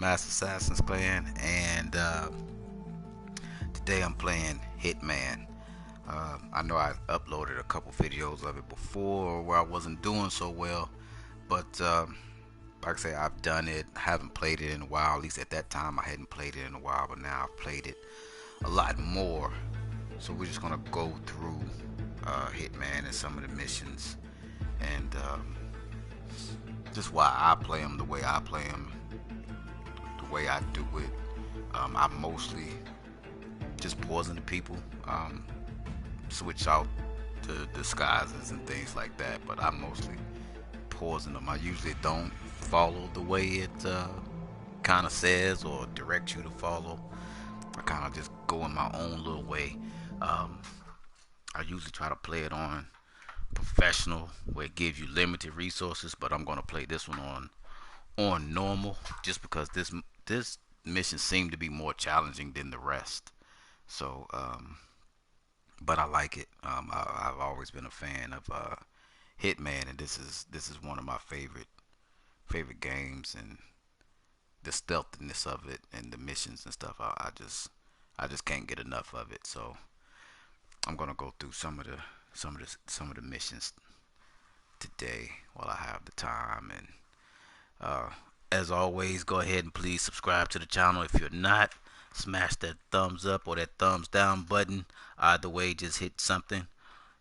Master Assassin's Clan, and today I'm playing Hitman. I know I uploaded a couple videos of it before where I wasn't doing so well, but like I say, I've done it. I haven't played it in a while. At least at that time, I hadn't played it in a while, but now I've played it a lot more. So we're just gonna go through Hitman and some of the missions, and just why I play them the way I play them, the way I do it. I mostly just poison the people, switch out the disguises and things like that, but I mostly poison them. I usually don't follow the way it kind of says or direct you to follow. I kind of just go in my own little way. Um, I usually try to play it on professional where it gives you limited resources, but I'm gonna play this one on normal just because this mission seemed to be more challenging than the rest. So, but I like it. I've always been a fan of Hitman, and this is one of my favorite games, and the stealthiness of it and the missions and stuff. I just can't get enough of it. So I'm gonna go through some of the missions today while I have the time. And uh, as always, go ahead and please subscribe to the channel. If you're not, smash that thumbs up or that thumbs down button. Either way, just hit something.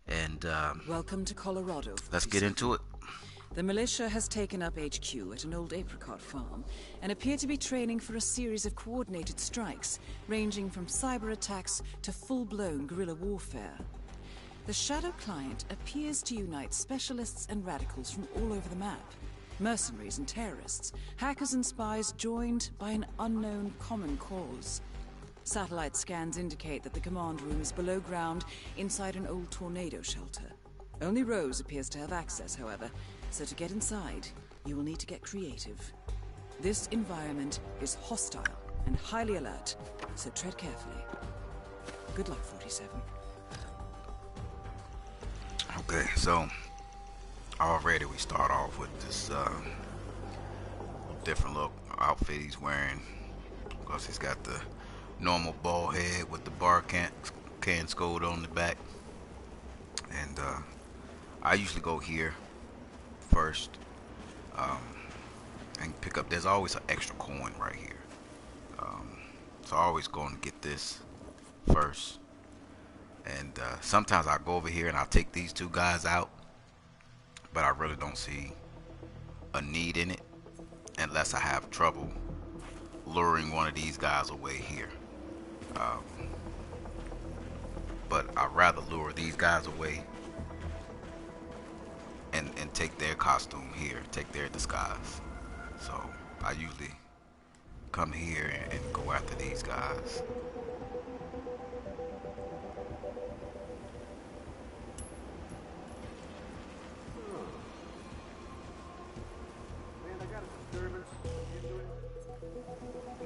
And Welcome to Colorado, let's get 47. into it. The militia has taken up HQ at an old apricot farm and appear to be training for a series of coordinated strikes, ranging from cyber attacks to full-blown guerrilla warfare. The Shadow Client appears to unite specialists and radicals from all over the map. Mercenaries and terrorists, hackers and spies joined by an unknown common cause. Satellite scans indicate that the command room is below ground inside an old tornado shelter. Only Rose appears to have access, however, so to get inside, you will need to get creative. This environment is hostile and highly alert, so tread carefully. Good luck, 47. Okay, so already we start off with this different look outfit he's wearing. Of course, he's got the normal bald head with the bar can scold on the back. And I usually go here first, um, and pick up. There's always an extra coin right here, so I always go and get this first. And sometimes I go over here and I'll take these two guys out, but I really don't see a need in it unless I have trouble luring one of these guys away here. Um, but I'd rather lure these guys away and take their costume here, take their disguise. So I usually come here and go after these guys.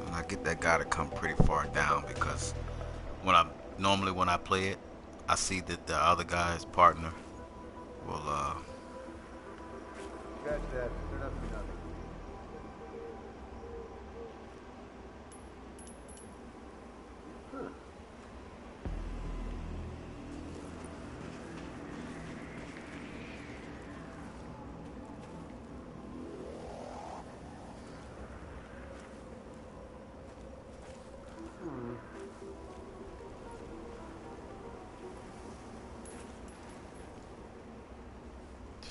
And I get that guy to come pretty far down because when I play it, I see that the other guy's partner will Scratch that. Turn up to nothing.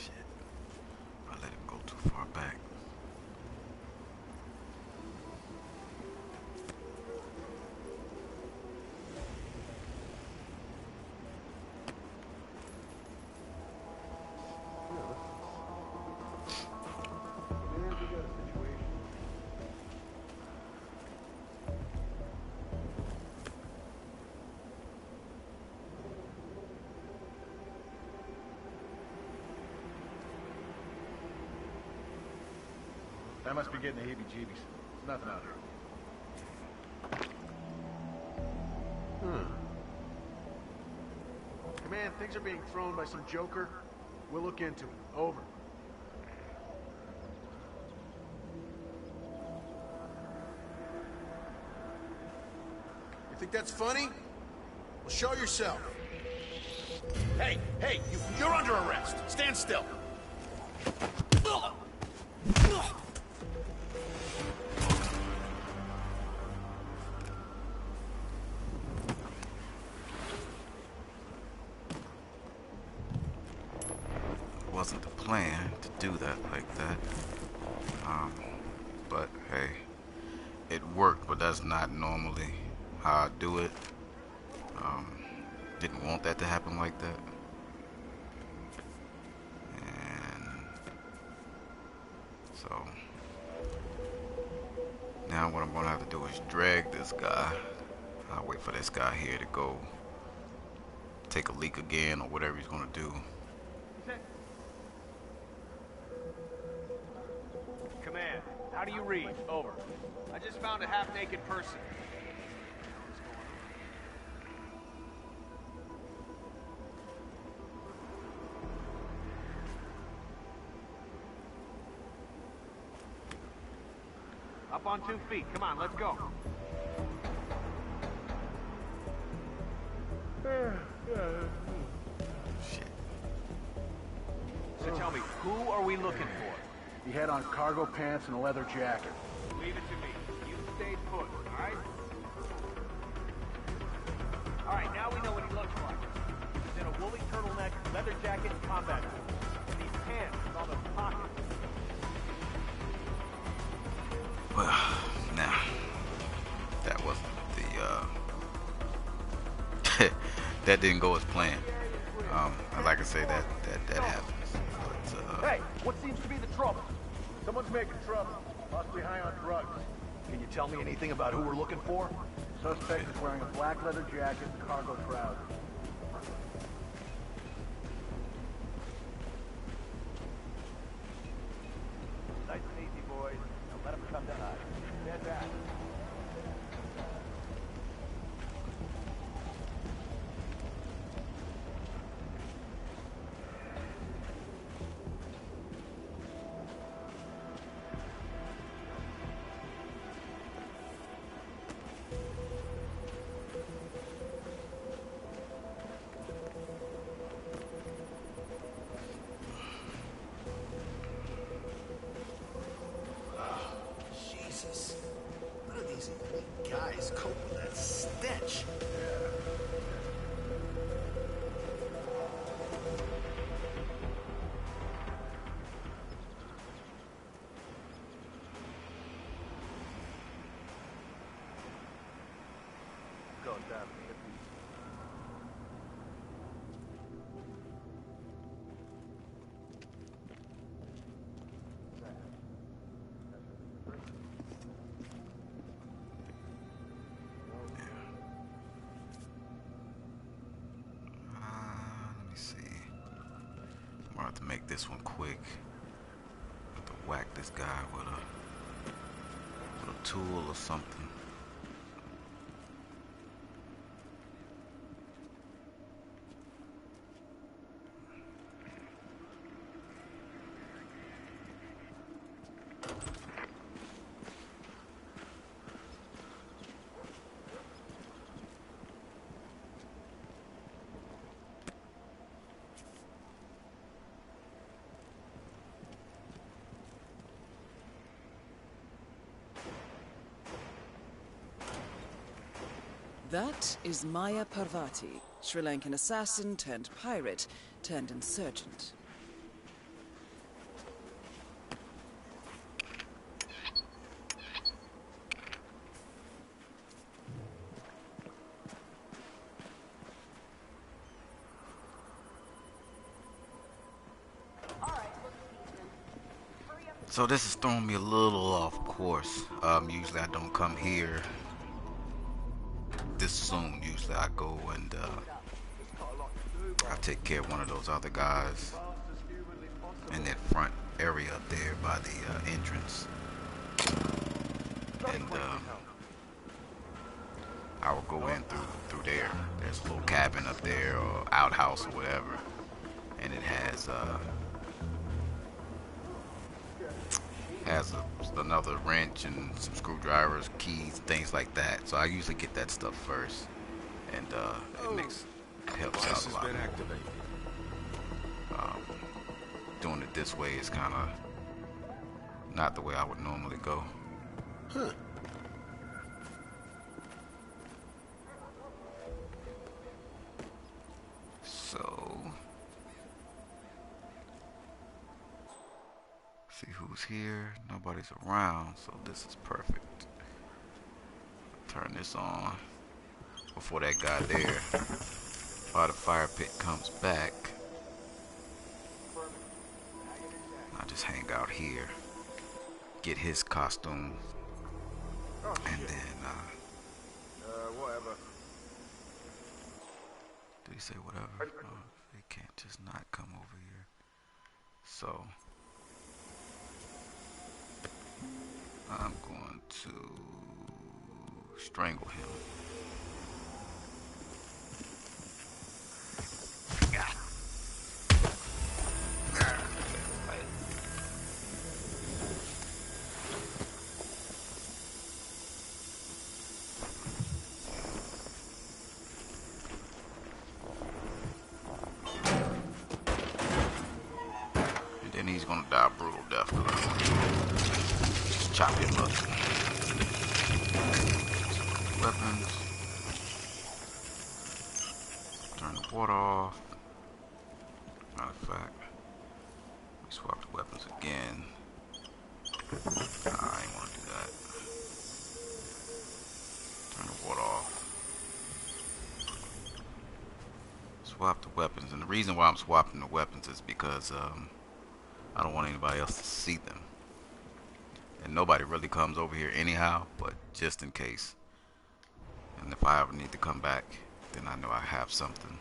shit. I let him go too far back. Man, we got a situation. I must be getting the heebie-jeebies. There's nothing out here. Command, things are being thrown by some joker. We'll look into it. Over. Think that's funny? Well, show yourself. Hey, you're under arrest. Stand still. Wasn't the plan to do that like that. But hey, it worked, but that's not normally how I do it. Didn't want that to happen like that. And so now what I'm gonna have to do is drag this guy. I'll wait for this guy here to go take a leak again or whatever he's gonna do. Command, how do you read? Over. I just found a half-naked person. Up on 2 feet. Come on, let's go. Shit. So tell me, who are we looking for? He had on cargo pants and a leather jacket. Leave it to me. You stay put, alright? Alright, now we know what he looks like. He's in a woolly turtleneck, leather jacket, and combat boots. And these pants with all those pockets. Well, now that wasn't the that didn't go as planned. Like I say, that happens. But Hey, what seems to be the trouble? Someone's making trouble. Possibly high on drugs. Can you tell me anything about who we're looking for? Suspect is wearing a black leather jacket and cargo trousers. Nice and easy, boys. Now let him come to us. Stand back. Jesus. None of these guys cope with that stench. Go down. let me see. I'm gonna have to make this one quick. Have to whack this guy with a tool or something. That is Maya Parvati, Sri Lankan assassin turned pirate turned insurgent. So this is throwing me a little off course. Usually I don't come here this soon. Usually I go and I take care of one of those other guys in that front area up there by the entrance, and I will go in through there. There's a little cabin up there or outhouse or whatever, and it has a another wrench and some screwdrivers, keys, things like that. So I usually get that stuff first, and it helps out a lot. Doing it this way is kind of not the way I would normally go. So, see who's here. Nobody's around, so this is perfect. Turn this on before that guy there, while the fire pit comes back. I just hang out here, get his costume, and then Whatever. did he say whatever? Oh, they can't just not come over here. So I'm going to strangle him. And he's gonna die a brutal death. Just chop him up. Weapons. Turn the water off. Matter of fact, we swap the weapons again. Nah, I ain't wanna do that. Turn the water off. Swap the weapons, and the reason why I'm swapping the weapons is because I don't want anybody else to see them. And nobody really comes over here anyhow, but just in case. And if I ever need to come back, then I know I have something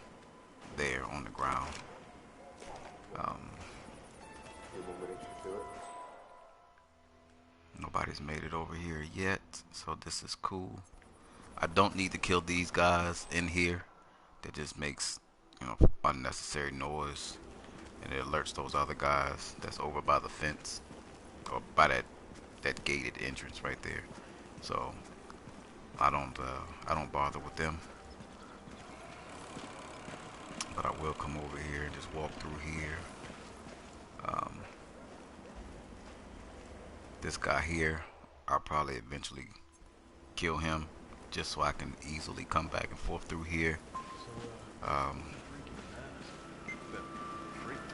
there on the ground. Nobody's made it over here yet, so this is cool. I don't need to kill these guys in here. That just makes, unnecessary noise. And it alerts those other guys that's over by the fence, or by that gated entrance right there. So I don't bother with them, but I will come over here and just walk through here. This guy here, I'll probably eventually kill him, just so I can easily come back and forth through here.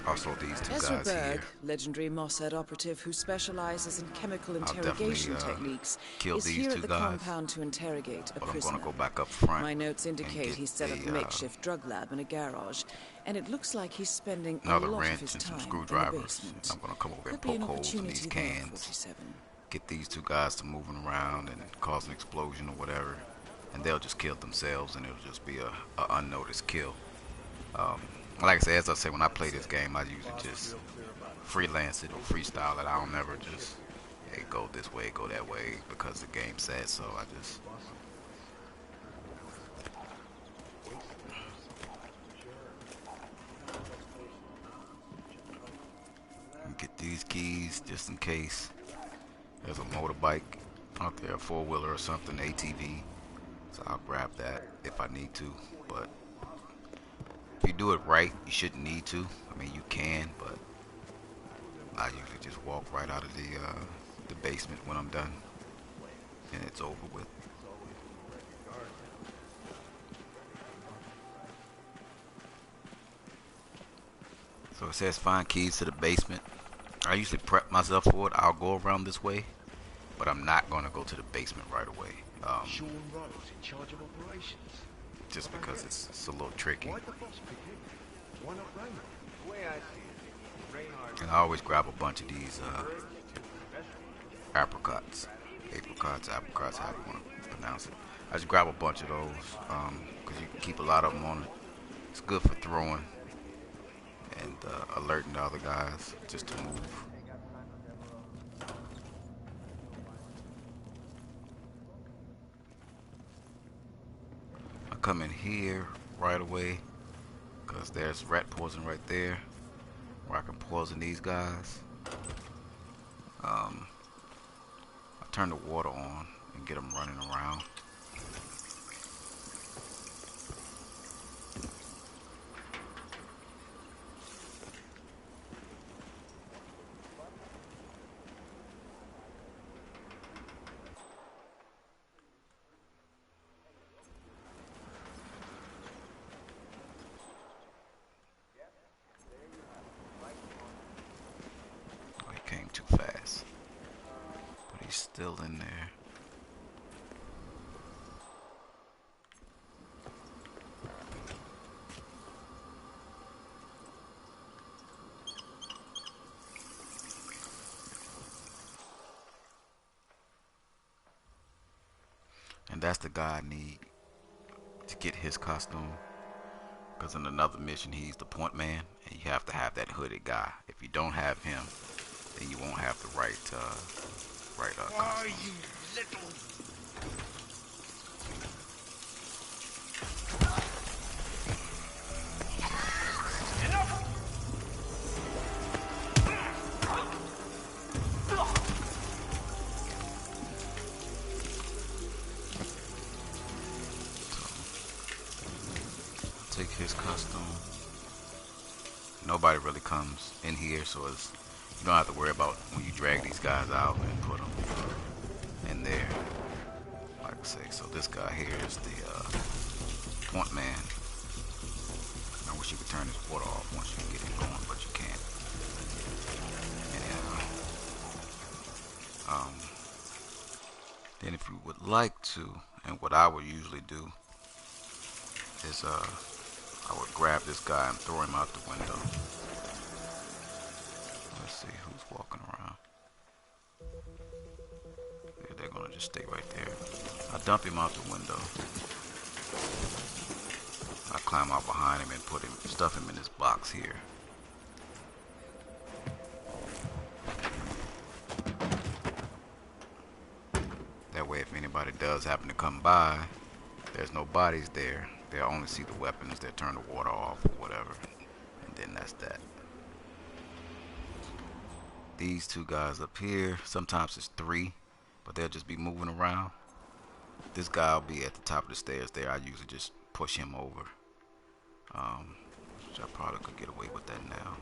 Also, these two Ezra guys Berg, here. legendary Mossad operative who specializes in chemical I'll interrogation definitely, techniques, kill is these here two at the guys, compound to interrogate a but I'm prisoner. gonna go back up front. My notes and indicate get he's set up a makeshift drug lab in a garage, and it looks like he's spending a another lot of wrench his and some time in the screwdrivers. basement. I'm gonna come over and Could be an poke holes in these opportunity there, cans. 47. Get these two guys to moving around and cause an explosion or whatever, and they'll just kill themselves, and it'll just be a unnoticed kill. Like I said, as I say, when I play this game, I usually just freelance it or freestyle it. I don't ever just, hey, go this way, go that way, because the game says so. I just get these keys just in case there's a motorbike out there, a four-wheeler or something, ATV. So I'll grab that if I need to. But if you do it right, you shouldn't need to. I mean, you can, but I usually just walk right out of the basement when I'm done, and it's over with. So it says find keys to the basement. I usually prep myself for it. I'll go around this way, but I'm not going to go to the basement right away. Sean Rose in charge of operations. Just because it's a little tricky. Why'd the boss pick him? Why not Raymond? The way I see it, Raynard And I always grab a bunch of these apricots, however you want to pronounce it. I just grab a bunch of those because you can keep a lot of them on it. It's good for throwing and alerting the other guys just to move. I come in here right away because there's rat poison right there where I can poison these guys. turn the water on and get them running around. Oh, he came too fast, but he's still in there. And that's the guy I need to get his costume. Because in another mission, he's the point man, and you have to have that hooded guy. If you don't have him, then you won't have the right costume. You little... Take his costume. Nobody really comes in here, so it's, you don't have to worry about when you drag these guys out and put them in there. Like I say, so this guy here is the point man. I wish you could turn this water off once you get it going, but you can't. And then if you would like to, and what I would usually do is I would grab this guy and throw him out the window. Let's see who's walking around. Yeah, they're gonna just stay right there. I dump him out the window. I climb out behind him and stuff him in this box here. That way, if anybody does happen to come by, there's no bodies there. They'll only see the weapons. They'll turn the water off or whatever, and then that's that. These two guys up here, sometimes it's three, but they'll just be moving around. This guy will be at the top of the stairs there. I usually just push him over. Which I probably could get away with that now.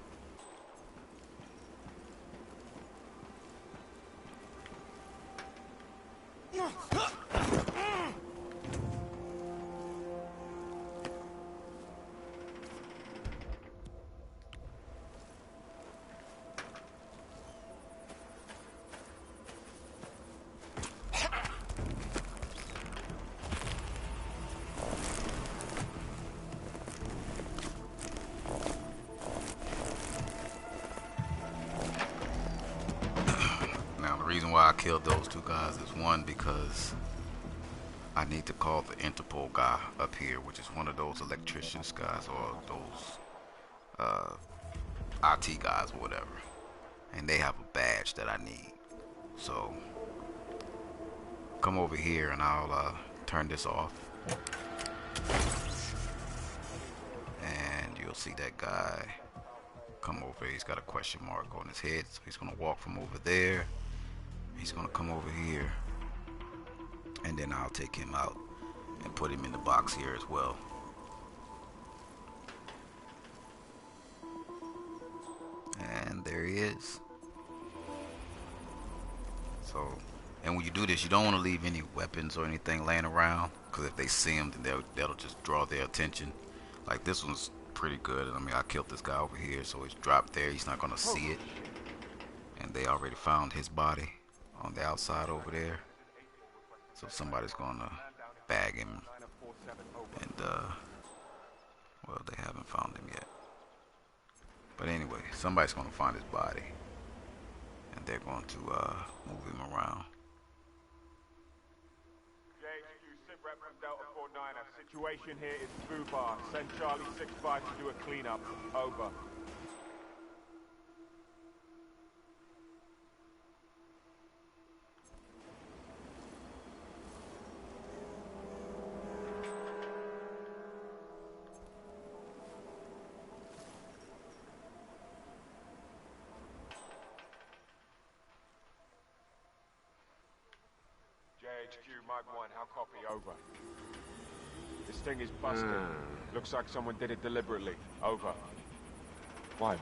The reason why I killed those two guys is one, because I need to call the Interpol guy up here, which is one of those electricians guys or those IT guys or whatever, and they have a badge that I need. So come over here and I'll turn this off, and you'll see that guy come over. He's got a question mark on his head, so he's gonna walk from over there. He's gonna come over here, and then I'll take him out and put him in the box here as well. And there he is. So, and when you do this, you don't want to leave any weapons or anything laying around, because if they see him, then that'll just draw their attention. Like this one's pretty good. I mean, I killed this guy over here, so he's dropped there. He's not gonna see it, and they already found his body on the outside over there, so somebody's gonna bag him, and well, they haven't found him yet, but anyway, somebody's gonna find his body, and they're going to move him around. JHQ, SITREP from Delta 49. Situation here is Foo Bar. Send Charlie 6-5 to do a cleanup. Over. HQ, Mike 1, how copy? Over. This thing is busted. Looks like someone did it deliberately. Over. Why me?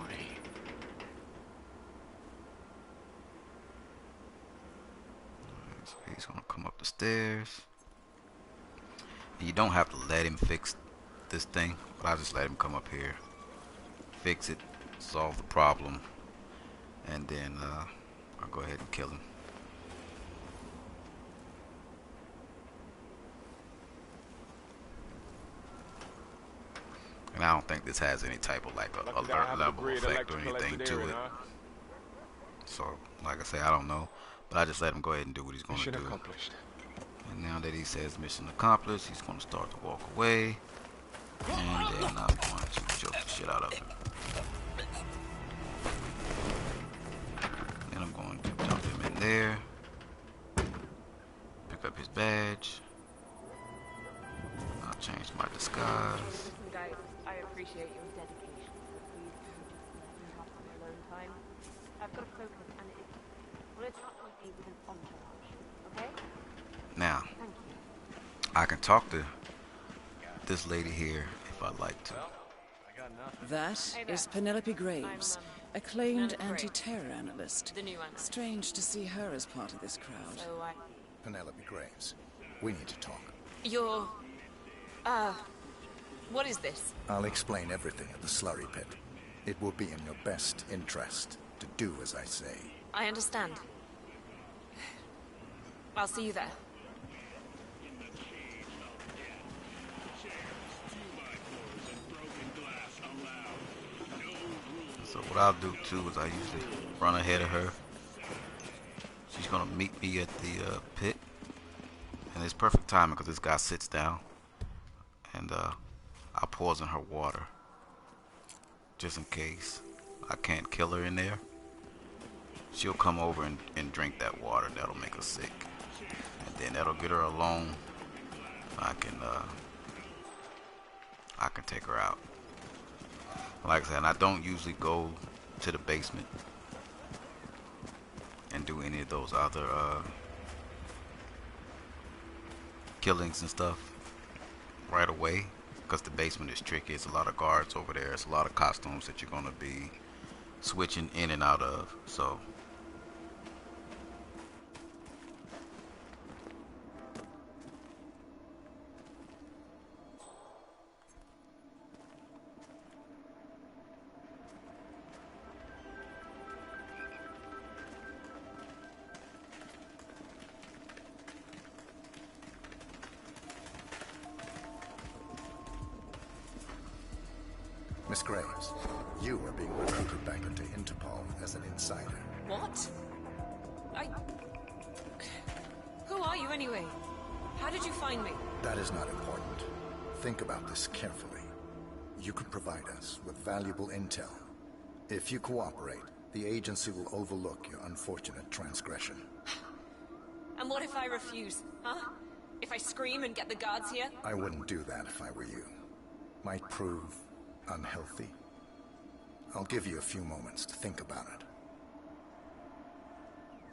So he's gonna come up the stairs. And you don't have to let him fix this thing, but I just let him come up here, fix it, solve the problem, and then I'll go ahead and kill him. And I don't think this has any type of like a alert level effect or anything to it. So, like I say, I don't know, but I just let him go ahead and do what he's going to do. And now that he says mission accomplished, he's going to start to walk away, and then I'm going to choke the shit out of him. Then I'm going to dump him in there, pick up his badge. I'll change my disguise. Listen, guys, I appreciate your dedication. Please don't just have some alone time. I've got to focus, and it's not like me with an entourage, okay? Now, Thank you. I can talk to this lady here if I'd like to. That is Penelope Graves, acclaimed anti-terror analyst. The new one. Strange to see her as part of this crowd. So Penelope Graves, we need to talk. you're... what is this? I'll explain everything at the slurry pit. It will be in your best interest to do as I say. I understand. I'll see you there. So what I'll do too is I usually run ahead of her. She's gonna meet me at the pit, and it's perfect timing because this guy sits down, and I'll poison her water just in case I can't kill her in there. She'll come over and drink that water. That'll make her sick, and then that'll get her alone. I can take her out. Like I said, I don't usually go to the basement and do any of those other killings and stuff right away, because the basement is tricky. It's a lot of guards over there. It's a lot of costumes that you're going to be switching in and out of. So Miss Graves, you are being recruited back into Interpol as an insider. What? Who are you anyway? How did you find me? That is not important. Think about this carefully. You could provide us with valuable intel. If you cooperate, the agency will overlook your unfortunate transgression. And what if I refuse, huh? If I scream and get the guards here? I wouldn't do that if I were you. Might prove unhealthy. I'll give you a few moments to think about it.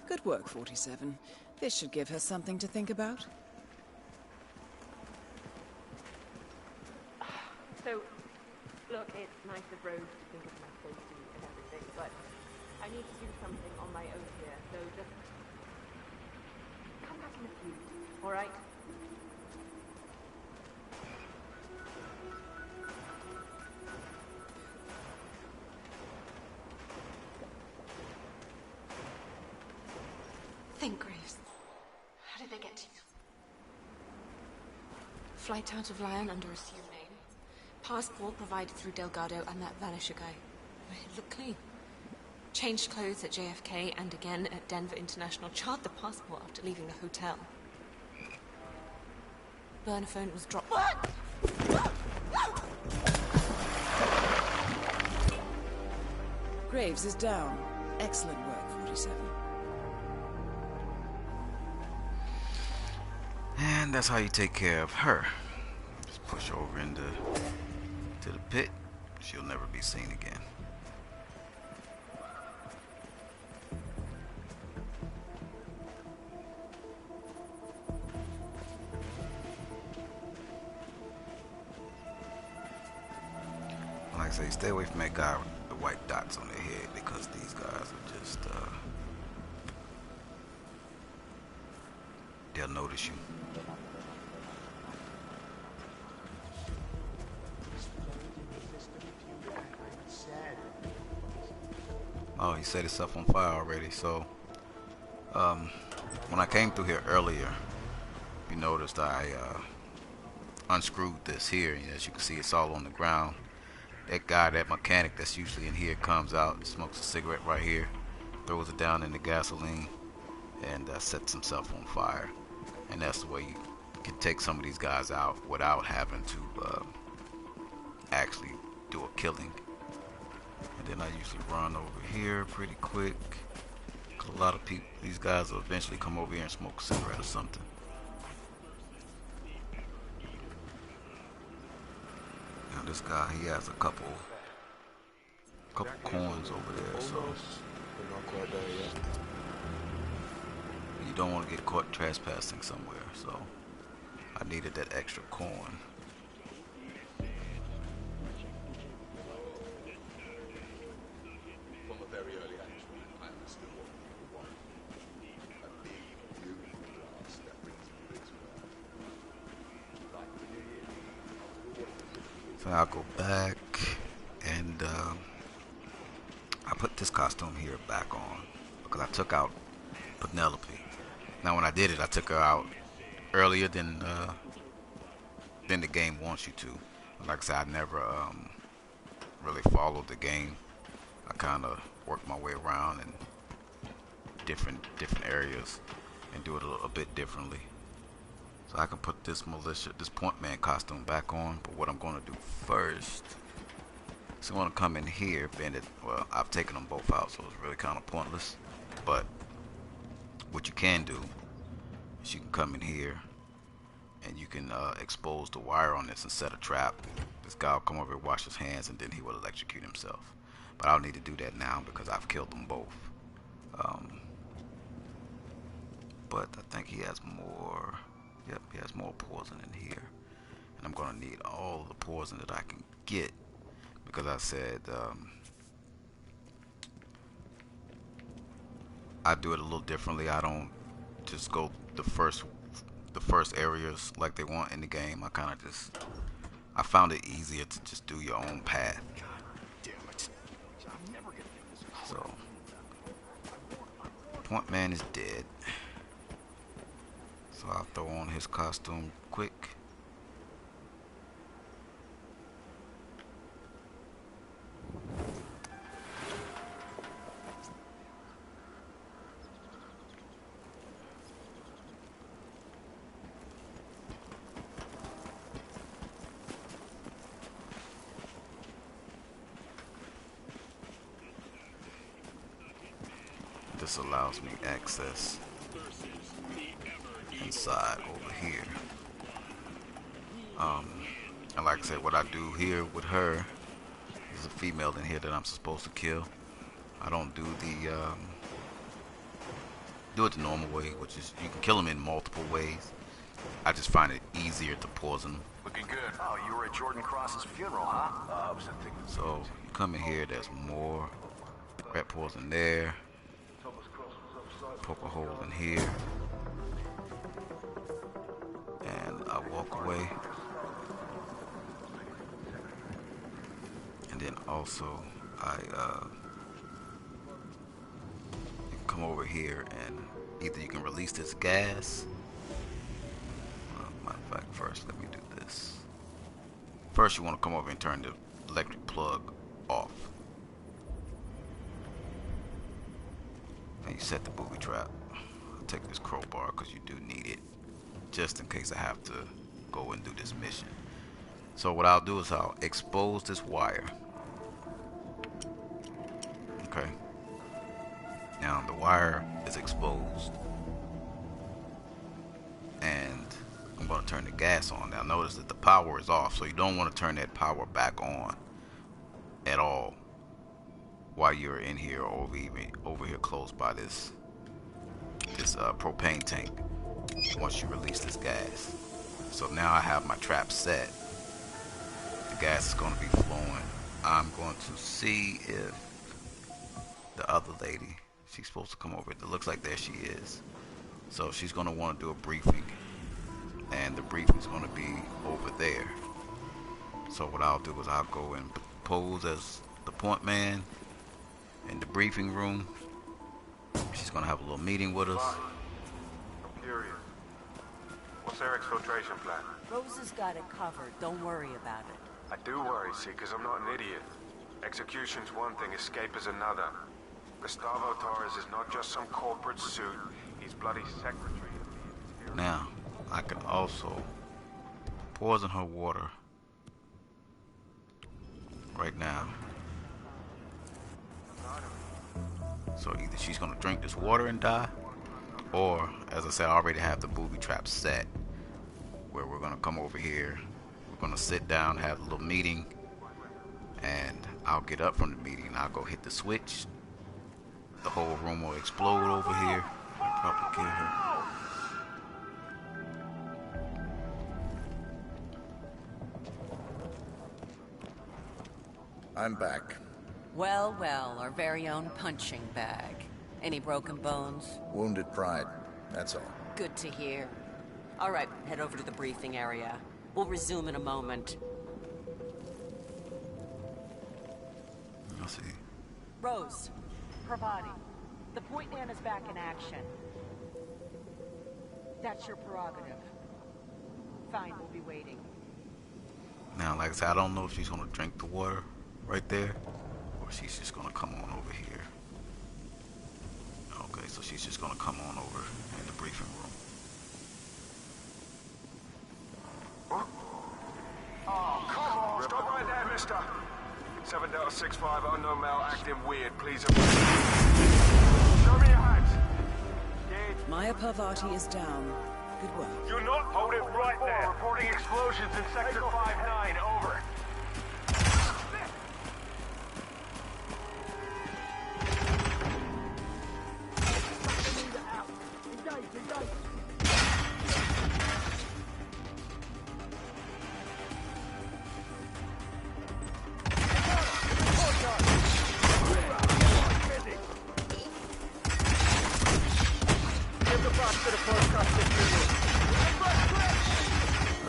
Good work, 47. This should give her something to think about. So, look, it's nice of Rose to think of my safety and everything, but I need to do something on my own here, so just come back in a few, alright? Think, Graves. How did they get to you? Flight out of Lyon under assumed name. Passport provided through Delgado and that Vanisher guy. It looked clean. Changed clothes at JFK and again at Denver International. Charred the passport after leaving the hotel. Burner phone was dropped. What? Graves is down. Excellent work, 47. And that's how you take care of her. Just push her over into the pit. She'll never be seen again. I say, stay away from that guy with the white dots on their head, because these guys are just, they'll notice you. Oh, he set himself on fire already. So, when I came through here earlier, you noticed I unscrewed this here, and as you can see, it's all on the ground. That guy, that mechanic that's usually in here, comes out, smokes a cigarette right here, throws it down in the gasoline, and sets himself on fire. And that's the way you can take some of these guys out without having to actually do a killing. And then I usually run over here pretty quick. A lot of people, these guys will eventually come over here and smoke a cigarette or something. Now this guy, he has a couple coins over there, so you don't want to get caught trespassing somewhere. So I needed that extra coin. So I'll go back and I put this costume here back on because I took out Penelope. Now when I did it, I took her out earlier than the game wants you to. Like I said, I never really followed the game. I kind of worked my way around in different areas and do it a bit differently. So I can put this point man costume back on, but what I'm going to do first is I'm going to come in here, bend it. Well, I've taken them both out, so it's really kind of pointless. But what you can do is you can come in here and you can expose the wire on this and set a trap. This guy will come over here, wash his hands, and then he will electrocute himself. But I don't need to do that now because I've killed them both. But I think he has more. Yep, he has more poison in here, and I'm gonna need all the poison that I can get because I said I do it a little differently. I don't just go the first areas like they want in the game. I found it easier to just do your own path. So Point Man is dead. So I'll throw on his costume quick. This allows me access inside over here. And like I said, what I do here with her is a female in here that I'm supposed to kill. I don't do do it the normal way, which is you can kill them in multiple ways. I just find it easier to poison them. Looking good. Oh, you were at Jordan Cross's funeral, huh? So you come in here, there's more rat poison there. Poke a hole in here. And I walk away. And then also I you can come over here and either you can release this gas. Matter of fact, first let me do this. First you want to come over and turn the electric plug off. And you set the booby trap. I'll take this crowbar because you do need it just in case I have to go and do this mission. So what I'll do is I'll expose this wire. Okay. Now the wire is exposed. And I'm going to turn the gas on. Now notice that the power is off, so you don't want to turn that power back on at all while you're in here or even over here close by this propane tank once you release this gas. So now I have my trap set. The gas is going to be flowing I'm going to see if the other lady, she's supposed to come over. It looks like there she is. So she's going to want to do a briefing, and the briefing is going to be over there. So what I'll do is I'll go and pose as the point man in the briefing room. She's going to have a little meeting with us. I'm curious. What's their exfiltration plan? Rose has got it covered. Don't worry about it. I do worry, see, because I'm not an idiot. Execution's one thing, escape is another. Gustavo Torres is not just some corporate suit. He's bloody secretary. Now, I can also poison her water right now. So either she's gonna drink this water and die, or, as I said, I already have the booby trap set, where we're gonna come over here, we're gonna sit down, have a little meeting, and I'll get up from the meeting, I'll go hit the switch, the whole room will explode over here, I'll probably kill her. I'm back. Well, well, our very own punching bag. Any broken bones? Wounded pride, that's all. Good to hear. All right, head over to the briefing area. We'll resume in a moment. Let's see. Rose, Pravati, the point man is back in action. That's your prerogative. Fine, we'll be waiting. Now, like I said, I don't know if she's gonna drink the water right there, or she's just gonna come on over here. Okay, so she's just gonna come on over in the briefing room. Oh, come on! Stop right there, mister! 7 Delta 65, unknown male acting weird, please. Show me your hands! Maya Parvati is down. Good work. You're not. Hold it right there. Reporting explosions in Sector 5-9. Over.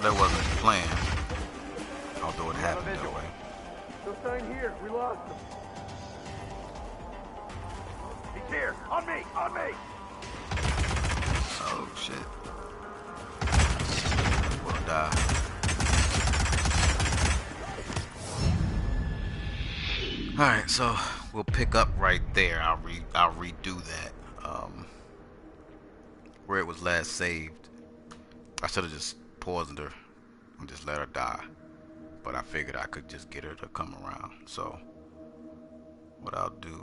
That wasn't the plan, although it happened that way. No sign here. We lost him. He's here. On me. On me. Oh shit. We'll die. Alright, so we'll pick up right there. I'll redo that. Where it was last saved. I should have just poisoned her and just let her die. But I figured I could just get her to come around. So what I'll do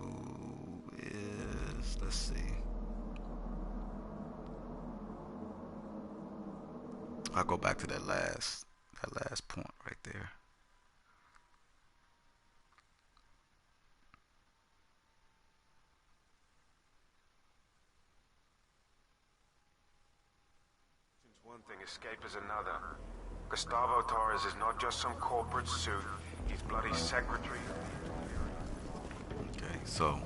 is, let's see. I'll go back to that last point right there. One thing, escape is another. Gustavo Torres is not just some corporate suit. He's bloody secretary. Okay, so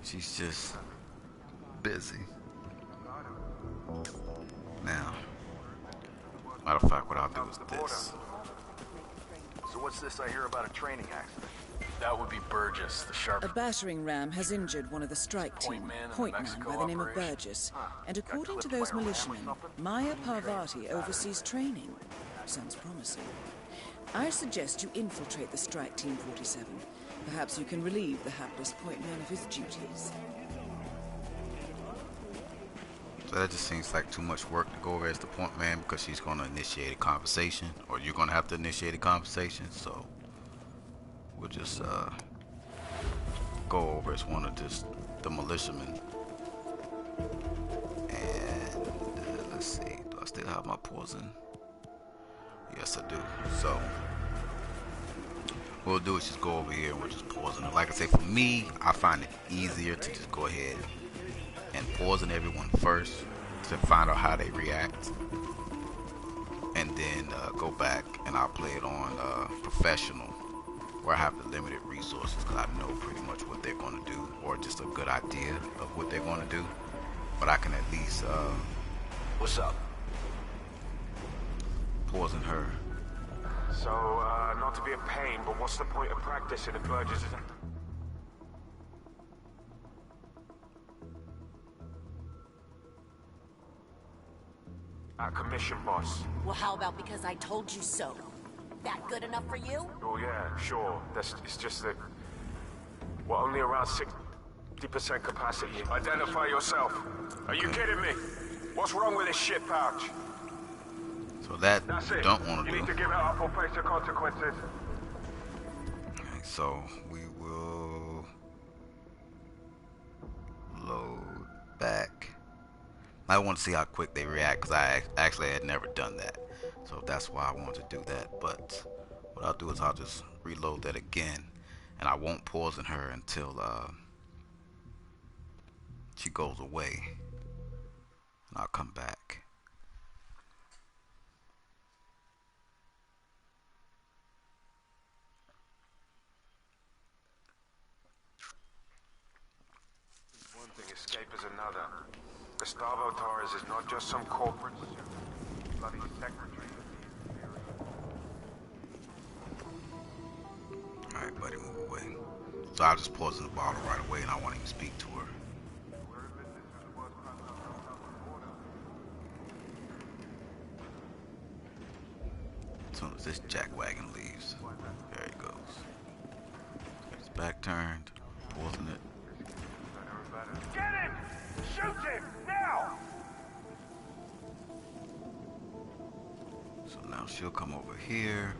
she's just busy. Now, matter of fact, what I'll do is this. So what's this I hear about a training accident? That would be Burgess, the sharp. A battering ram has injured one of the strike team, point man by the name of Burgess. And according to those militiamen, Maya Parvati oversees training. Sounds promising. I suggest you infiltrate the strike team 47. Perhaps you can relieve the hapless point man of his duties. So that just seems like too much work to go over as the point man, because she's going to initiate a conversation, or you're going to have to initiate a conversation. So we'll just go over as one of just the militiamen. And let's see, do I still have my poison? Yes, I do. So what we'll do is just go over here and we'll just poison it. Like I say, for me, I find it easier to just go ahead and poison everyone first to find out how they react, and then go back and I'll play it on professional where I have the limited resources, because I know pretty much what they're going to do, or just a good idea of what they're going to do. But I can at least what's up? Poison her. So, not to be a pain, but what's the point of practicing if Burgess is... Our commission, boss. Well, how about because I told you so? That good enough for you? Oh yeah, sure. It's just that we're only around 60% capacity. Identify yourself. Are you kidding me? What's wrong with this shit pouch? So that That's you it. don't want to You do. need to give it up or face the consequences. Okay, so we will load back. I want to see how quick they react, because I actually had never done that. So that's why I want to do that. But what I'll do is I'll just reload that again, and I won't poison her until she goes away, and I'll come back. One thing, escape is another. Gustavo Torres is not just some corporate bloody secretary. Alright, buddy, move away. So I'll just poison the bottle right away, and I won't even speak to her. As soon as this jackwagon leaves, there he goes. Got his back turned, poison it. Get him! Shoot him! Now! So now she'll come over here.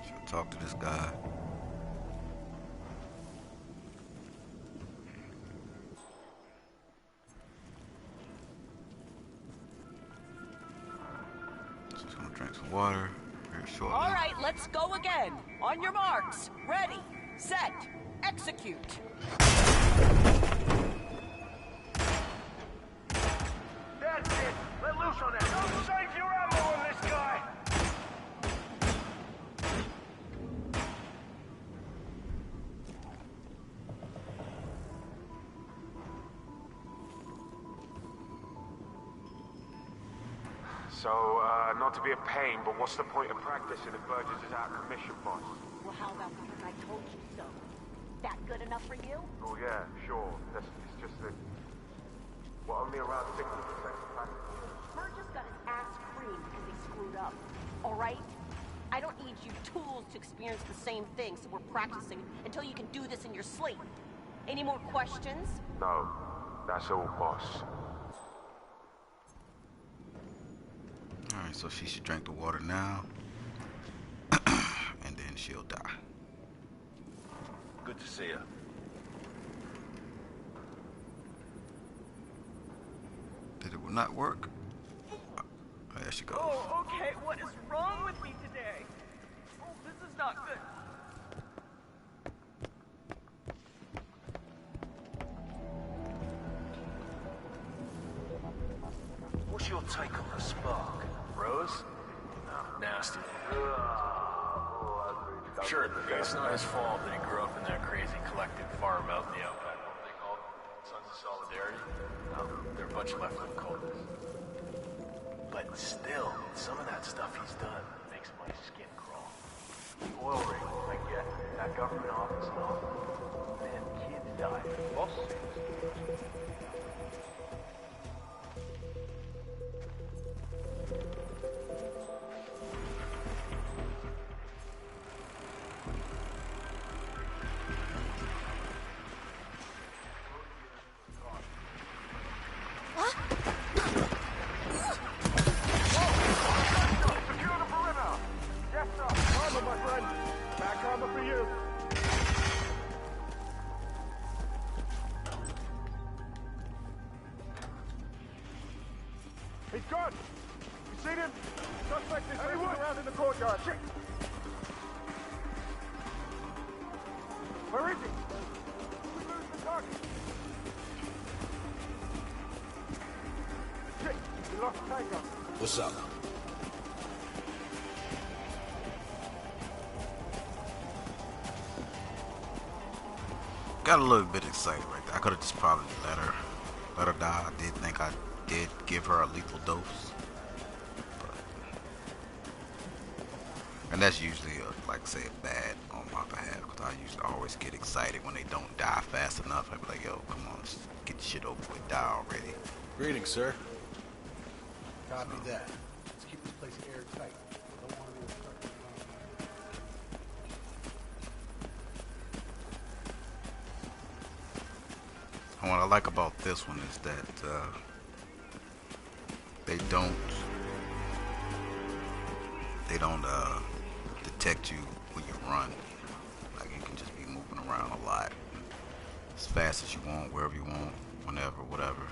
She'll talk to this guy. She's gonna drink some water very shortly. All right, let's go again. On your marks. Ready, set, execute. That's it! Let loose on that! Don't save your ammo on this guy! So, not to be a pain, but what's the point of practicing if Burgess is out of commission, boss? Well, how about because I told you so? That good enough for you? Oh yeah, sure. It's just that we're only around 60% capacity. Burgess got his ass creamed because he screwed up. All right? I don't need you tools to experience the same thing, so we're practicing until you can do this in your sleep. Any more questions? No, that's all, boss. Alright, so she should drink the water now. And then she'll die. Good to see you. Did it not work? Oh, there she goes. Oh, okay. What is wrong with me today? Oh, this is not good. What's your take on the spark? Rose? No, nasty. Sure, it's not his fault that he grew up in that crazy collective farm out in the outback. What were they called? Sons of Solidarity? No, they're a bunch of left-wing cultists. But still, some of that stuff he's done makes my skin crawl. The oil rig, I get it. That government office and all. Man, kids died. Boss seems. He's gone! You seen him? Suspect is moving around in the courtyard. Shit! Where is he? We lose the target. Shit! We lost Tango. What's up? got a little bit excited right there. I could have just probably let her die. I did think I did give her a lethal dose, but, and that's usually like say a bad on my behalf, because I usually always get excited when they don't die fast enough. I'd be like, yo, come on, let's get the shit over with, die already. Greetings, sir. Copy that. Let's keep this place airtight. Don't want to be obstructed. And what I like about this one is that they don't detect you when you run. Like, you can just be moving around a lot, as fast as you want, wherever you want, whenever, whatever.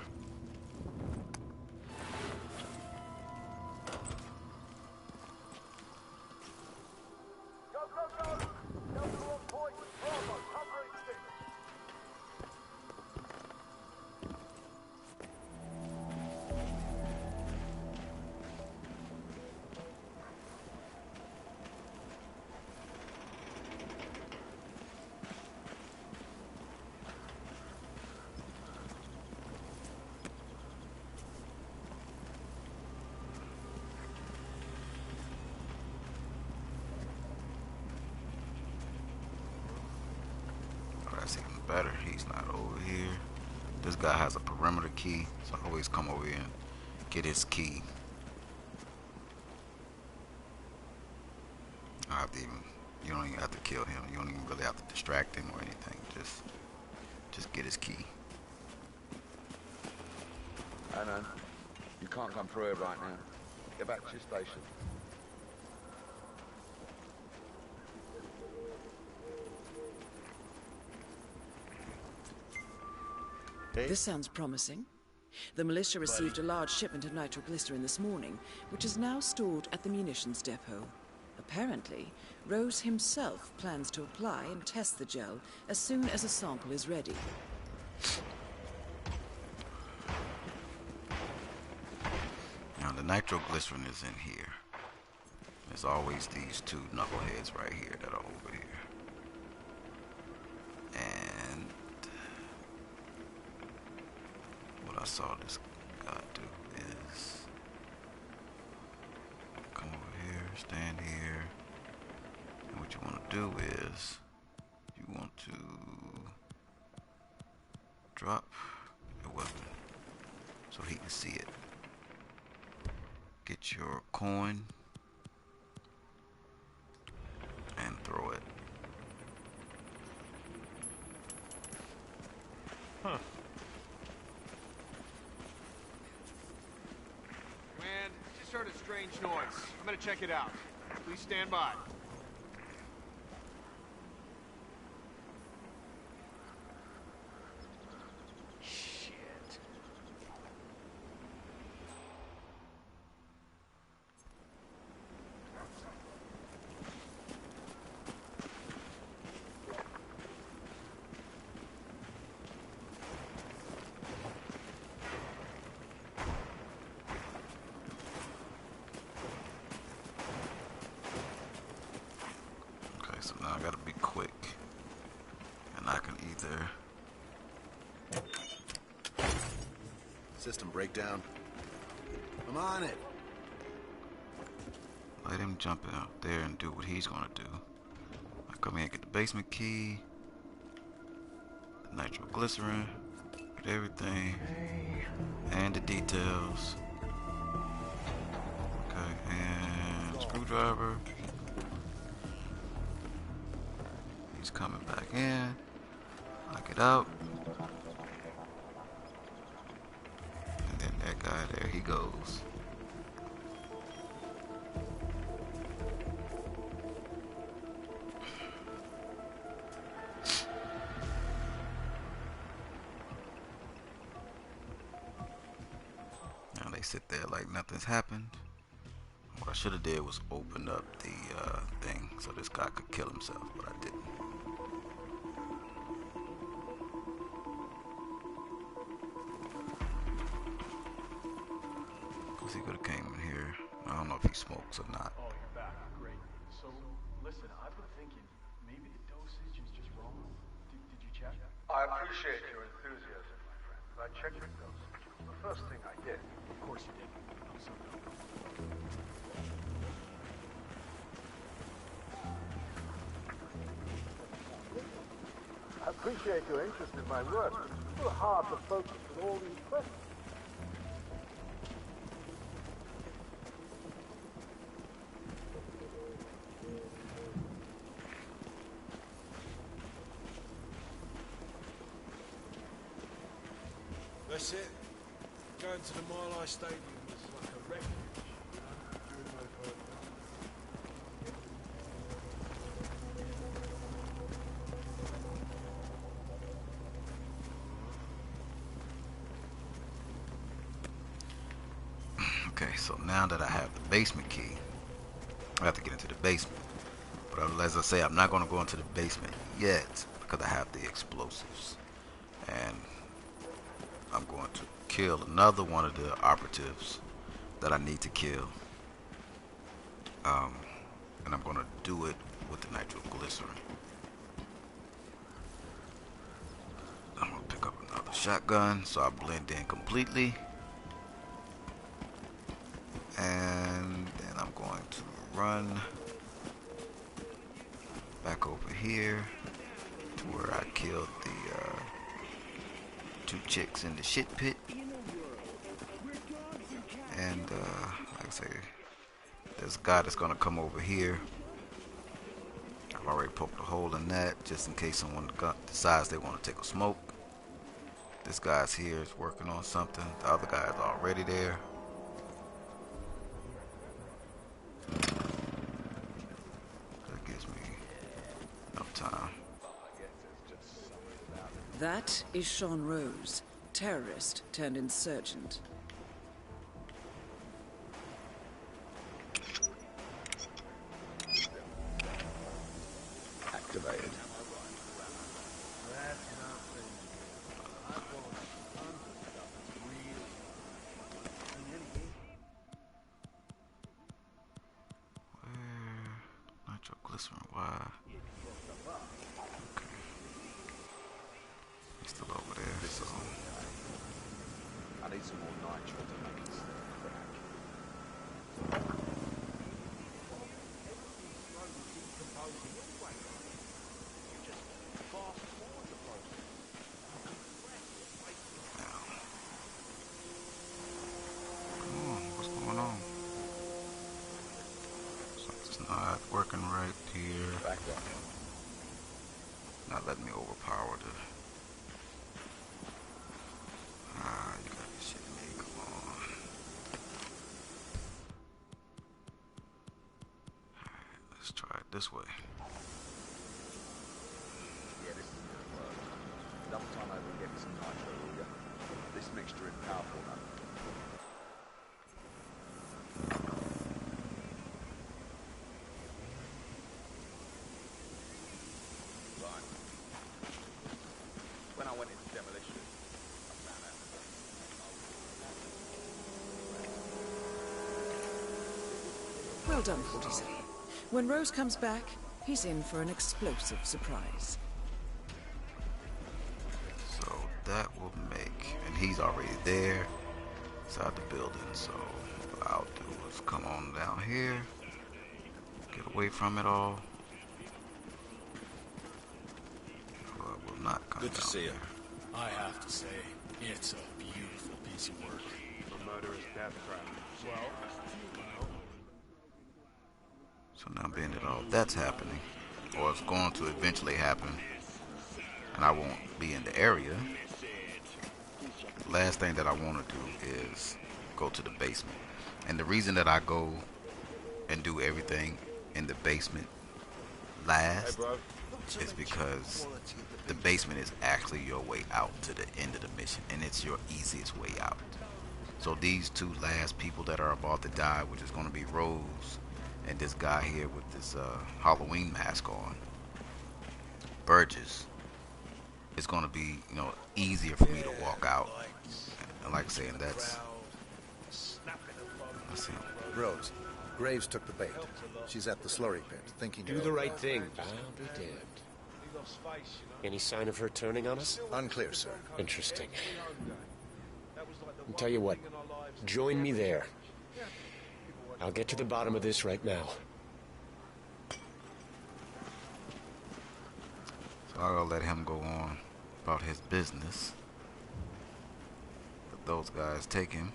That's even better. He's not over here. This guy has a perimeter key, so I always come over here and get his key. I have to even, you don't even have to kill him. You don't even really have to distract him or anything. Just get his key. I know. You can't come through here right now. Get back to your station. This sounds promising. The militia received a large shipment of nitroglycerin this morning, which is now stored at the munitions depot. Apparently, Rose himself plans to apply and test the gel as soon as a sample is ready. Now, the nitroglycerin is in here. There's always these two knuckleheads right here that are over here. And what I saw this guy do is come over here, stand here, and what you want to do is you want to drop your weapon so he can see it. Get your coin and throw it. Huh. Command, just heard a strange noise. I'm gonna check it out. Please stand by. Shit. So now I gotta be quick, and I can either System breakdown. I'm on it. let him jump out there and do what he's gonna do. I come here and get the basement key, the nitroglycerin, get everything, and the details. Okay, and screwdriver. He's coming back in. Knock it out. And then that guy, there he goes. Now they sit there like nothing's happened. What I should have did was open up the thing so this guy could kill himself, but I didn't. Cause he could have came in here. I don't know if he smokes or not. Oh, you're back. Great. So, listen, I've been thinking maybe the dosage is just wrong. Did you check? I appreciate your enthusiasm, my friend. I checked your bills. The first thing I did. Of course you did. I appreciate your interest in my work, but it's a little hard to focus with all these questions. That's it. Going to the Mile High Stadium was like a refuge. Okay, so now that I have the basement key, I have to get into the basement. But as I say, I'm not going to go into the basement yet because I have the explosives. And I'm going to kill another one of the operatives that I need to kill. And I'm going to do it with the nitroglycerin. I'm going to pick up another shotgun so I blend in completely. And then I'm going to run back over here to where I killed the two chicks in the shit pit. And like I say, there's a guy that's gonna come over here. I've already poked a hole in that just in case someone decides they want to take a smoke. This guy's here is working on something. The other guy is already there. That gives me enough time. That is Sean Rose, terrorist turned insurgent. Activated. Nitroglycerin, why? Okay. He's still over there, so. I need some more nitro to make this crack. Come on, what's going on? Something's not working right here. Back up. Not letting me overpower the. You got this shit me. Come on. Alright, let's try it this way. Yeah, this is gonna work. Double time over and get me some nitro, will ya? This mixture is powerful, man. Right. When I went into demolition, I found out. Well done, 47. When Rose comes back, he's in for an explosive surprise. So that will make, and he's already there inside the building. So what I'll do is come on down here, get away from it all. Well, I will not come Good to down see you. here. I have to say, it's a beautiful piece of work. A murderous death trap. Well, So now being that all that's happening, or it's going to eventually happen, and I won't be in the area, the last thing that I want to do is go to the basement. And the reason that I go and do everything in the basement last is because the basement is actually your way out to the end of the mission, and it's your easiest way out. So these two last people that are about to die, which is going to be Rose and this guy here with this Halloween mask on, Burgess, it's going to be, you know, easier for me to walk out. And like I say, and that's it. Rose, Graves took the bait. She's at the slurry pit, thinking... Do the right thing. I'll be damned. lost face, you know. Any sign of her turning on us? Unclear, sir. Interesting. That was like the I'll tell you what. thing in our lives. Join me there. I'll get to the bottom of this right now. So I'll let him go on about his business. But those guys take him.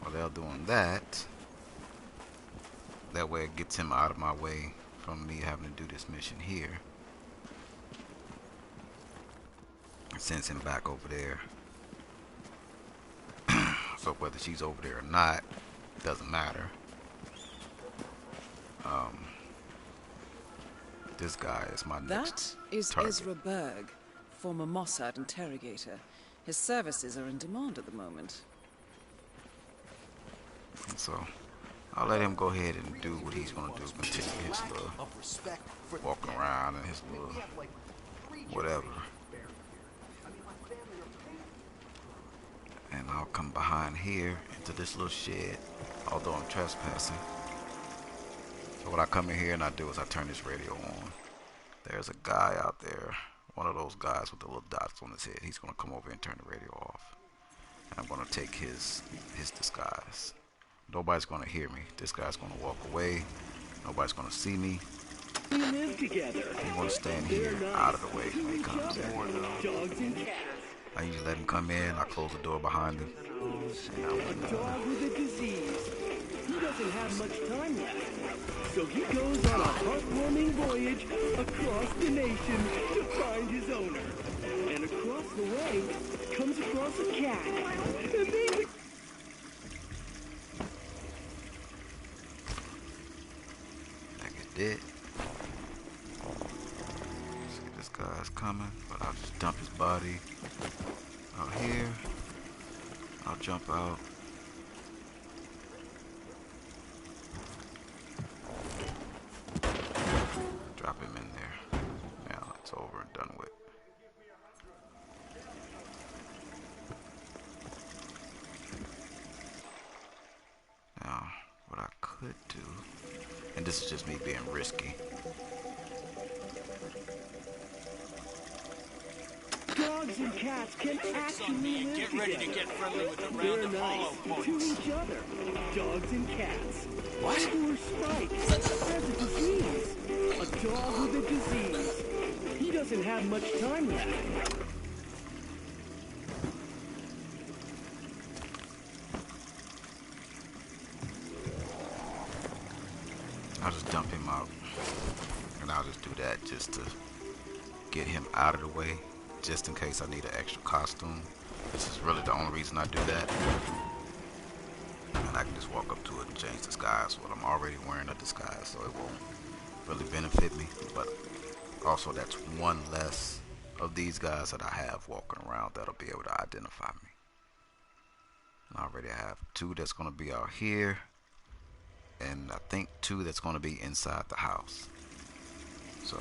While they're doing that, that way it gets him out of my way from me having to do this mission here. It sends him back over there. So whether she's over there or not, doesn't matter. This guy is my next That is target. Ezra Berg, former Mossad interrogator. His services are in demand at the moment. So I'll let him go ahead and do what he's gonna do. Continue his little walking around and his little whatever. And I'll come behind here into this little shed, although I'm trespassing. So what I come in here and I do is I turn this radio on. There's a guy out there, one of those guys with the little dots on his head. He's gonna come over and turn the radio off. And I'm gonna take his disguise. Nobody's gonna hear me. This guy's gonna walk away. Nobody's gonna see me. We live together. I'm gonna stand here out of the way when he comes in. Dogs and cats. I usually let him come in. I close the door behind him. A dog with a disease. He doesn't have much time left. So he goes on a heartwarming voyage across the nation to find his owner. And across the way comes across a cat. And they... Did. See, this guy's coming, but I'll just dump his body out here. I'll jump out. Drop him in there. Now it's over and done with. Now, what I could do, and this is just me being risky. Dogs and cats can actually live Get ready to together. get friendly with the round They're of hollow nice to points. each other. Dogs and cats. What? Poor Spikes has a disease. A dog with a disease. He doesn't have much time left. I'll just dump him out. And I'll just do that just to get him out of the way, just in case I need an extra costume. This is really the only reason I do that. And I can just walk up to it and change disguise. Well, I'm already wearing a disguise, so it won't really benefit me. But also, that's one less of these guys that I have walking around that'll be able to identify me. And I already have 2 that's going to be out here. And I think 2 that's going to be inside the house. So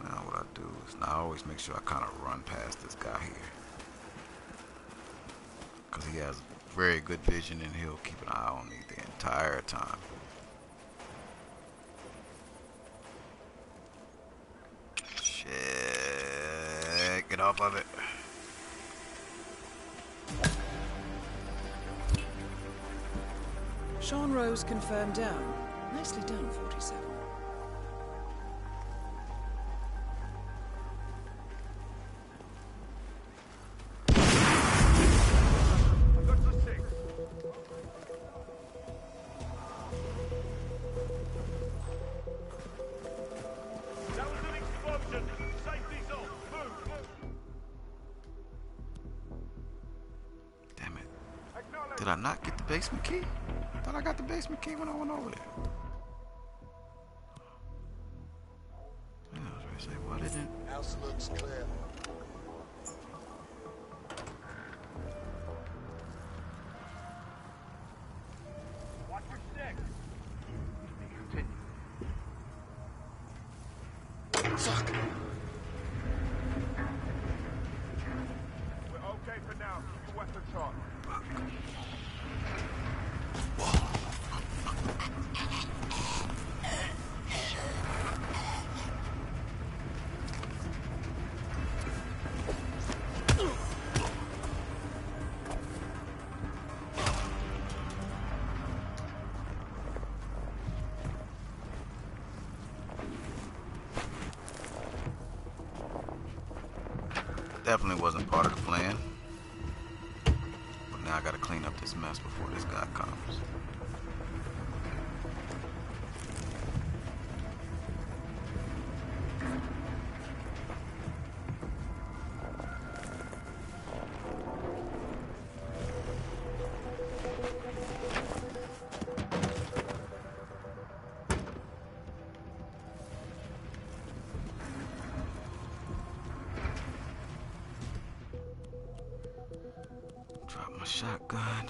now what I do is I always make sure I kind of run past this guy here, because he has very good vision and he'll keep an eye on me the entire time. Shit, get off of it. Sean Rose confirmed down. Nicely done, 47. Damn it. Did I not get the basement key? I thought I got the basement key when I went over there. Yeah, I was ready to say, why didn't... House looks clear. Watch your six. Fuck! We're okay for now. Keep your weapon charged. Definitely wasn't part of the plan. But now I gotta clean up this mess before this guy comes. Drop my shotgun.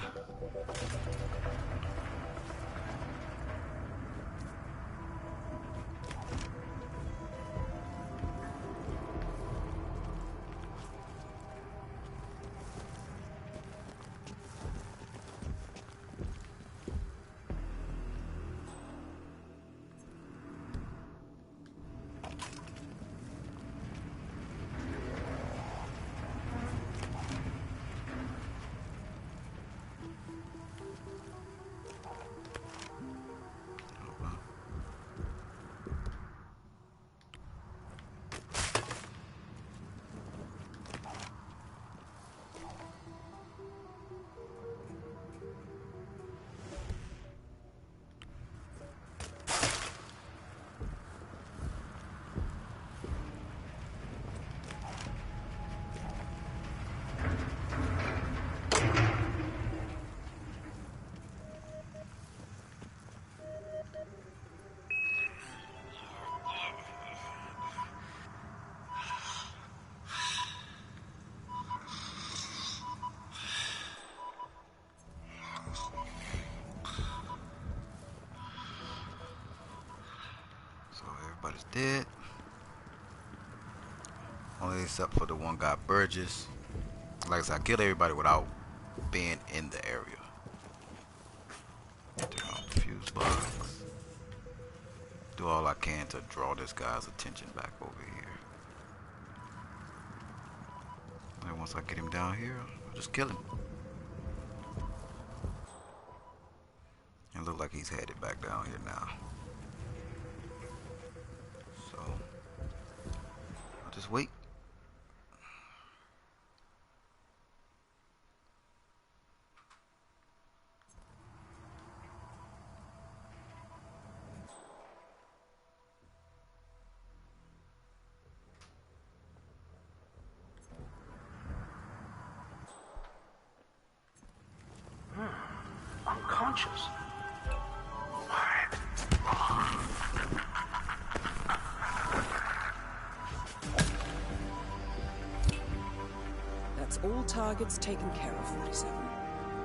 So everybody's dead. Only except for the one guy, Burgess. Like I said, I killed everybody without being in the area. Turn on the fuse box. Do all I can to draw this guy's attention back over here. And once I get him down here, I'll just kill him. It looks like he's headed back down here now. So, I'll just wait. Unconscious. That's all targets taken care of, 47.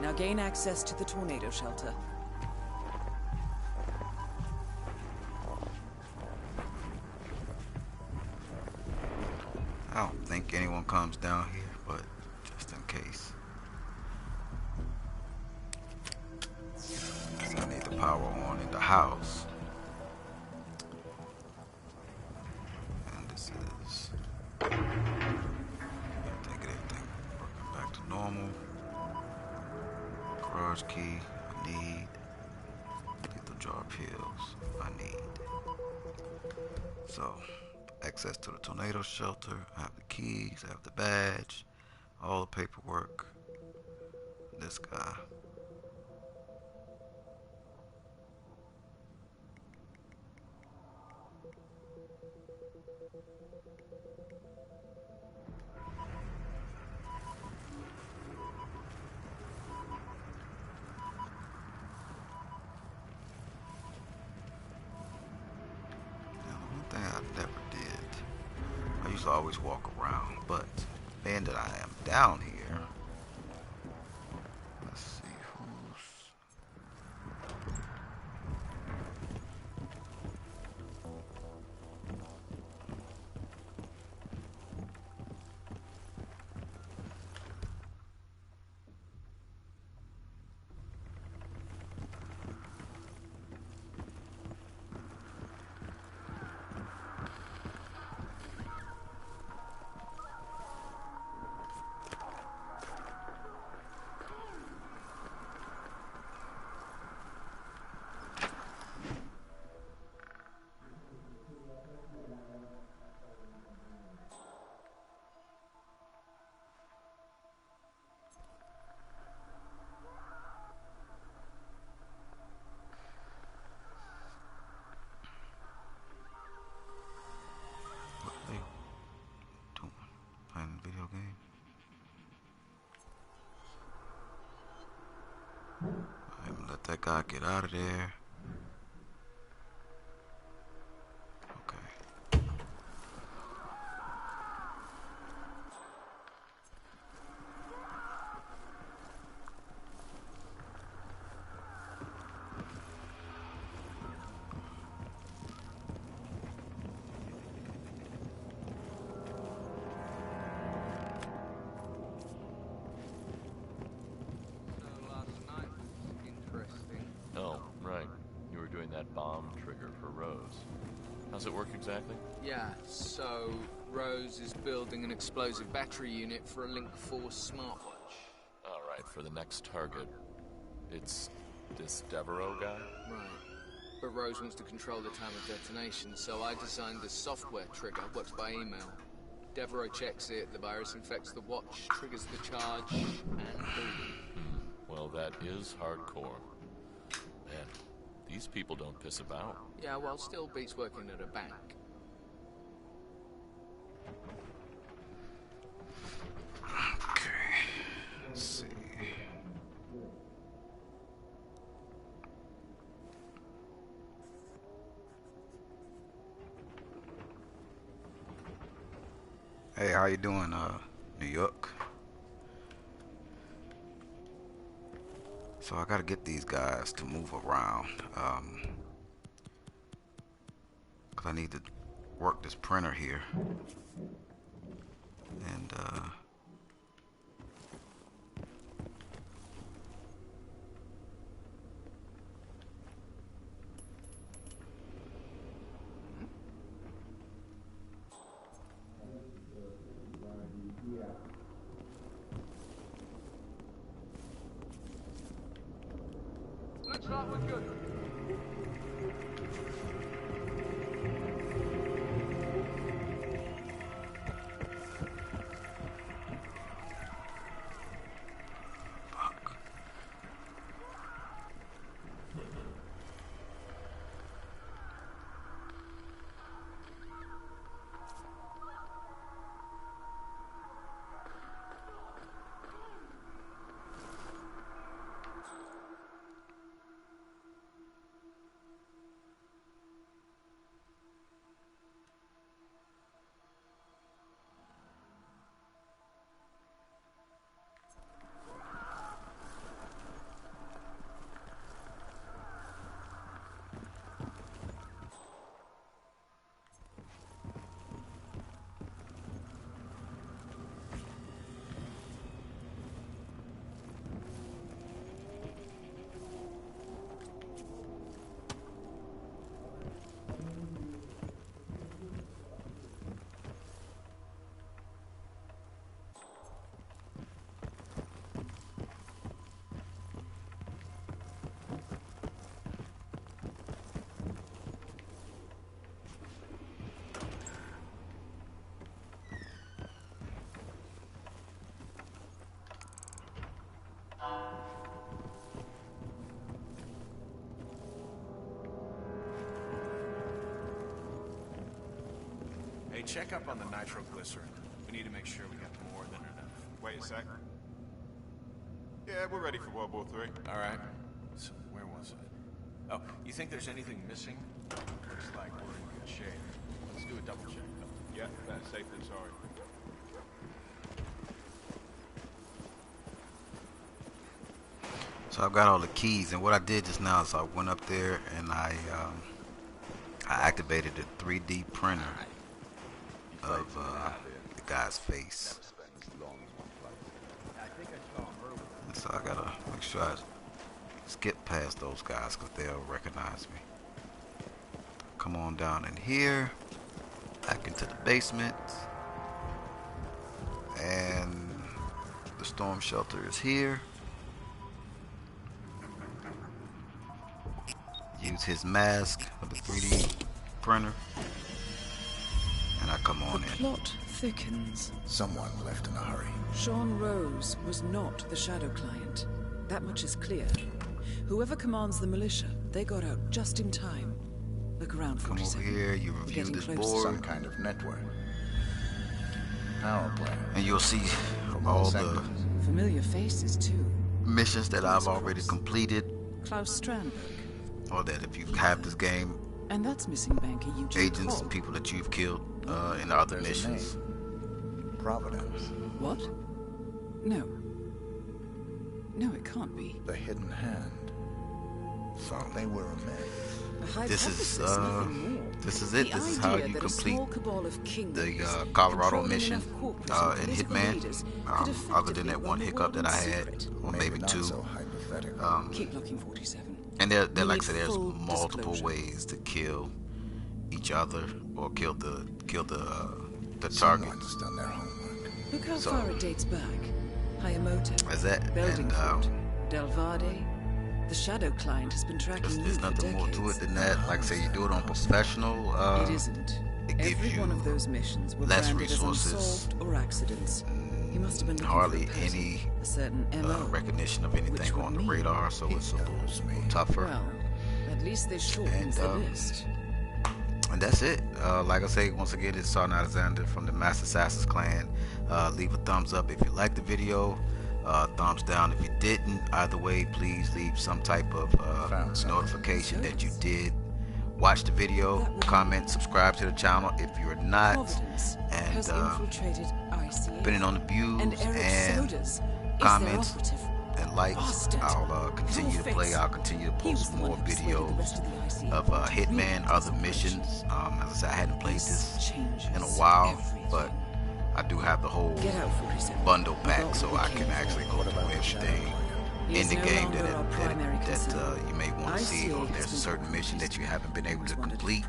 Now gain access to the tornado shelter. I don't think anyone comes down here, but just in case. I need the power on in the house. And this is, I think everything working back to normal. Garage key, I need. Lethal jar pills, I need. So, access to the tornado shelter. I have the keys, I have the badge, all the paperwork. This guy. Thing I never did. I used to always walk around, but being that I am down here, let's see who's. Let that guy get out of there. Okay. Oh, right. You were doing that bomb trigger for Rose. How's it work exactly? Yeah, so Rose is building an explosive battery unit for a Link 4 smartwatch. Alright, for the next target. It's this Devereaux guy? Right. But Rose wants to control the time of detonation, so I designed this software trigger, works by email. Devereaux checks it, the virus infects the watch, triggers the charge, and boom. Well, that is hardcore. Man, these people don't piss about. Yeah, well, still beats working at a bank. Okay, let's see. Hey, how you doing, New York? So I gotta get these guys to move around, cause I need to work this printer here, and Looks like we're good. Hey, check up on the nitroglycerin. We need to make sure we got more than enough. Wait a sec. Yeah, we're ready for World War III. All right. So, where was I? Oh, you think there's anything missing? Looks like we're in good shape. Let's do a double check, though. Yeah, better safe than sorry. so I've got all the keys, and what I did just now is I went up there and I activated the 3D printer of the guy's face. And so I gotta make sure I skip past those guys because they'll recognize me. Come on down in here, back into the basement, and the storm shelter is here. Use his mask for the 3D printer, and I come on in. The plot thickens. Someone left in a hurry. Sean Rose was not the Shadow client. That much is clear. Whoever commands the militia, they got out just in time. Look around, Come 47. over here, you review this board. Some kind of network. Power play. And you'll see all the familiar faces too. missions that I've already completed Klaus Strandberg. Or that if you have this game, And that's missing banker Eugene agents Cobb. and people that you've killed in other There's a missions. name. Providence. What? No. No, it can't be. The hidden hand. Thought they were a man. This is it. This is how you complete the Colorado mission in Hitman. Other than that one hiccup that I had, or maybe two. Keep looking, 47. And there like I said, there's multiple ways to kill each other or kill the target. Someone's done their homework. Look how far it dates back. Hayamoto, Is that Beldingford, Del Varde. The Shadow client has been tracking you there's for nothing more decades. to it than that. Like I say, you do it on professional. It isn't. It gives Every you one of those missions were less branded resources. as unsolved or accidents. He must have been looking Hardly for a pattern, any a certain MO. recognition of anything on the radar, so it's a little tougher. Well, at least they shortened the list. And that's it. Like I say, once again, it's Sergeant Alexander from the Master Assassins Clan. Leave a thumbs up if you liked the video. Thumbs down if you didn't. Either way, please leave some type of notification that you did watch the video. Comment, subscribe to the channel if you're not. And depending on the views and comments and likes, I'll continue to play. I'll continue to post more videos of Hitman, other missions. As I said, I hadn't played this in a while, but I do have the whole bundle pack, so I can actually go through everything in the game that you may want to see, or if there's a certain mission that you haven't been able to complete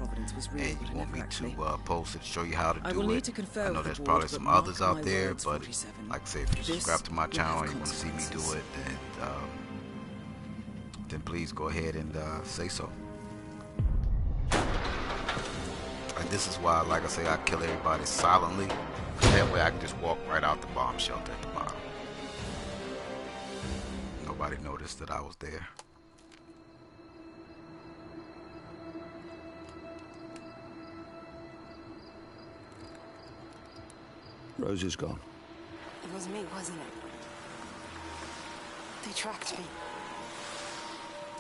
and you want me to post it, show you how to do it. I know there's probably some others out there, but like I say, if you subscribe to my channel and you want to see me do it, then please go ahead and say so. And this is why, like I say, I kill everybody silently. That way I can just walk right out the bomb shelter at the bottom. Nobody noticed that I was there. Rose is gone. It was me, wasn't it? They tracked me.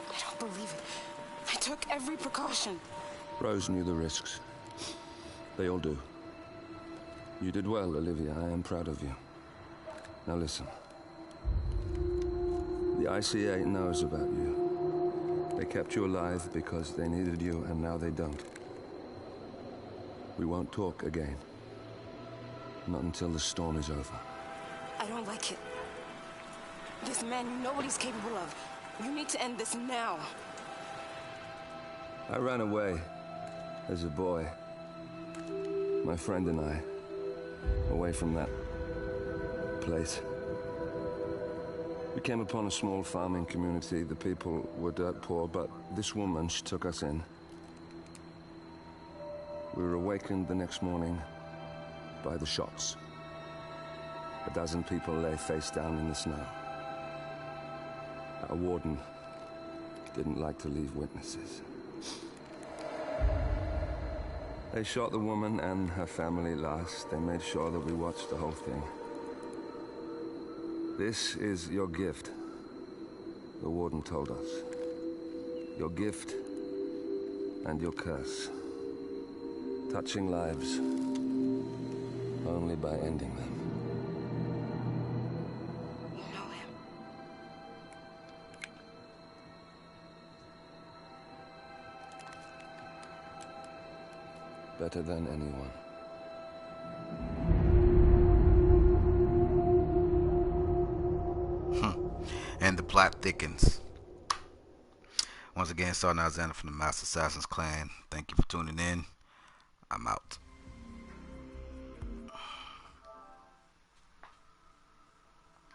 I don't believe it. I took every precaution. Rose knew the risks. They all do. You did well, Olivia. I am proud of you. Now listen. The ICA knows about you. They kept you alive because they needed you, and now they don't. We won't talk again. Not until the storm is over. I don't like it. This man you know what he's capable of. You need to end this now. I ran away as a boy. My friend and I. Away from that place. We came upon a small farming community. The people were dirt poor, but this woman, she took us in. We were awakened the next morning by the shots. A dozen people lay face down in the snow. Our warden didn't like to leave witnesses. They shot the woman and her family last. They made sure that we watched the whole thing. This is your gift, the warden told us. Your gift and your curse. Touching lives only by ending them. You know him. Better than anyone. And the plot thickens. Once again, Sergeant Alexander from the Master Assassins Clan. Thank you for tuning in. I'm out.